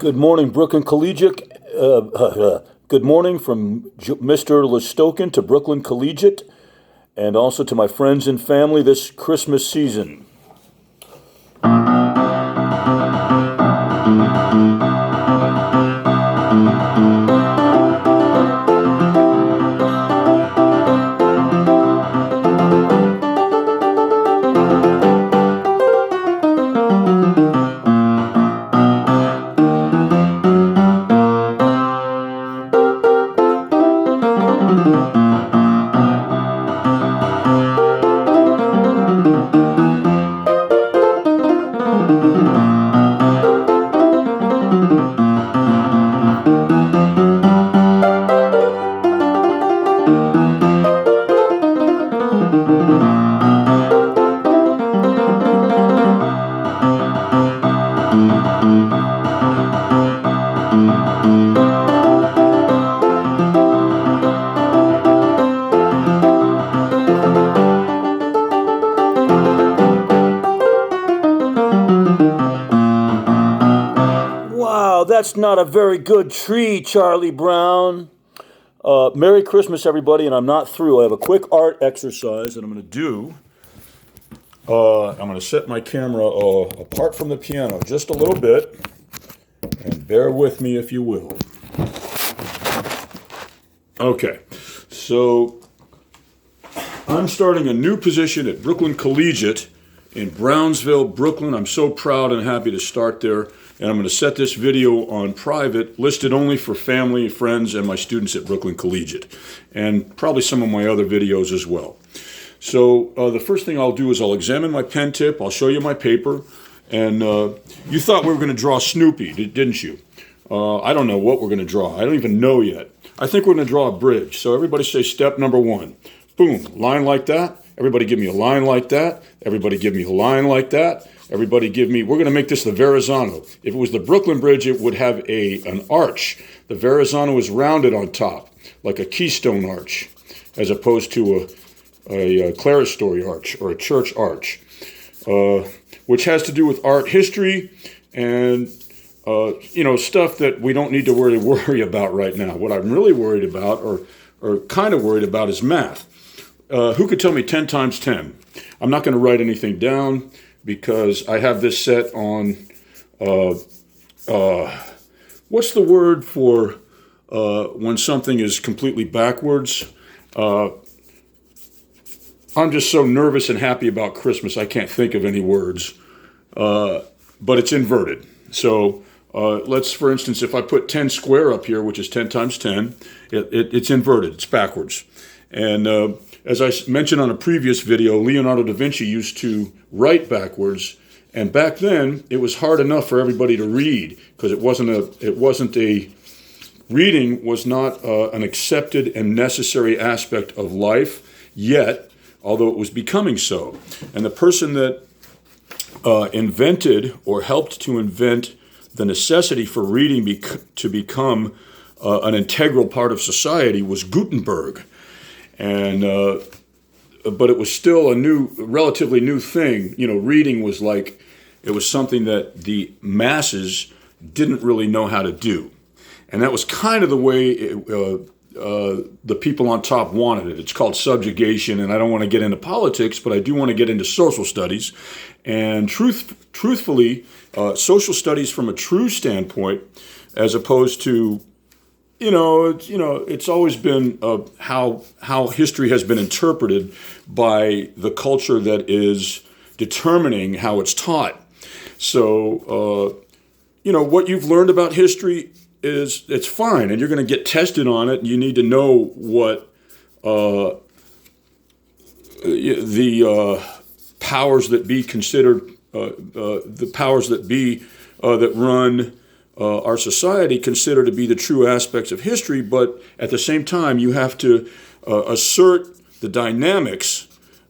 Good morning, Brooklyn Collegiate. Good morning from Mr. Listokin to Brooklyn Collegiate, and also to my friends and family this Christmas season. Wow, that's not a very good tree, Charlie Brown. Merry Christmas, everybody, and I'm not through. I have a quick art exercise that I'm going to do. I'm going to set my camera apart from the piano just a little bit, and bear with me if you will. Okay, so I'm starting a new position at Brooklyn Collegiate in Brownsville, Brooklyn. I'm so proud and happy to start there. And I'm going to set this video on private, listed only for family, friends, and my students at Brooklyn Collegiate, and probably some of my other videos as well. So the first thing I'll do is I'll examine my pen tip, I'll show you my paper, and you thought we were going to draw Snoopy, didn't you? I don't know what we're going to draw. I don't even know yet. I think we're going to draw a bridge. So everybody say step number one. Boom, line like that. Everybody give me a line like that. Everybody give me a line like that. Everybody give me, we're going to make this the Verrazano. If it was the Brooklyn Bridge, it would have an arch. The Verrazano is rounded on top, like a Keystone arch, as opposed to a clerestory arch or a church arch, which has to do with art history and, stuff that we don't need to worry about right now. What I'm really worried about, or kind of worried about, is math. Who could tell me 10 times 10? I'm not going to write anything down, because I have this set on, what's the word for when something is completely backwards? I'm just so nervous and happy about Christmas, I can't think of any words, but it's inverted. So let's, for instance, if I put 10 square up here, which is 10 times 10, it's inverted, it's backwards. And as I mentioned on a previous video, Leonardo da Vinci used to write backwards, and back then it was hard enough for everybody to read, because reading was not an accepted and necessary aspect of life yet, although it was becoming so. And the person that invented or helped to invent the necessity for reading to become an integral part of society was Gutenberg. And but it was still a relatively new thing. Reading was like, it was something that the masses didn't really know how to do. And that was kind of the way the people on top wanted it. It's called subjugation, and I don't want to get into politics, but I do want to get into social studies. And truthfully, social studies from a true standpoint, as opposed to it's always been how history has been interpreted by the culture that is determining how it's taught. So, what you've learned about history it's fine, and you're going to get tested on it. You need to know what the powers that be considered, the powers that be that run our society consider to be the true aspects of history, but at the same time, you have to assert the dynamics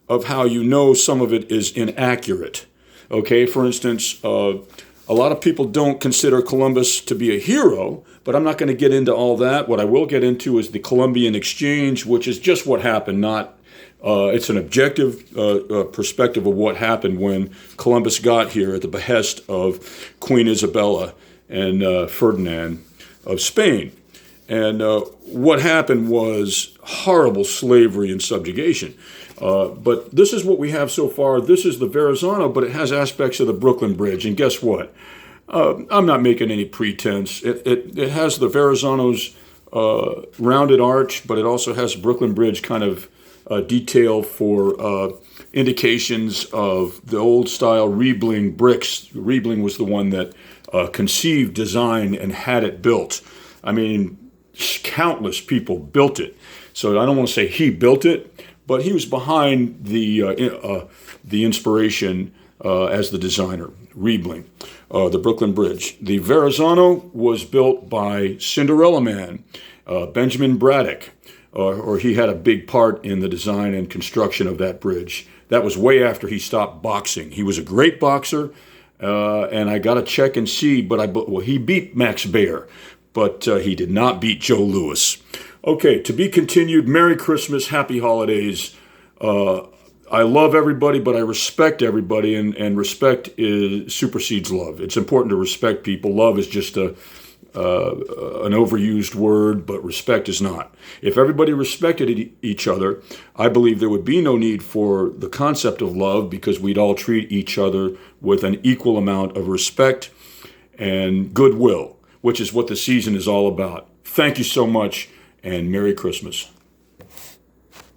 of how some of it is inaccurate. Okay, for instance, a lot of people don't consider Columbus to be a hero, but I'm not going to get into all that. What I will get into is the Columbian Exchange, which is just what happened, not it's an objective perspective of what happened when Columbus got here at the behest of Queen Isabella and Ferdinand of Spain. And what happened was horrible slavery and subjugation. But this is what we have so far. This is the Verrazano, but it has aspects of the Brooklyn Bridge. And guess what? I'm not making any pretense. It has the Verrazano's rounded arch, but it also has Brooklyn Bridge kind of detail for indications of the old style Riebling bricks. Riebling was the one that conceived, designed, and had it built. I mean, countless people built it. So I don't want to say he built it, but he was behind the inspiration as the designer, Riebling, the Brooklyn Bridge. The Verrazano was built by Cinderella Man, Benjamin Braddock, or he had a big part in the design and construction of that bridge. That was way after he stopped boxing. He was a great boxer, and I got to check and see, but he beat Max Baer, but he did not beat Joe Louis. Okay, to be continued. Merry Christmas, Happy Holidays. I love everybody, but I respect everybody, and respect supersedes love. It's important to respect people. Love is just an overused word, but respect is not. If everybody respected each other, I believe there would be no need for the concept of love, because we'd all treat each other with an equal amount of respect and goodwill, which is what the season is all about. Thank you so much, and Merry Christmas.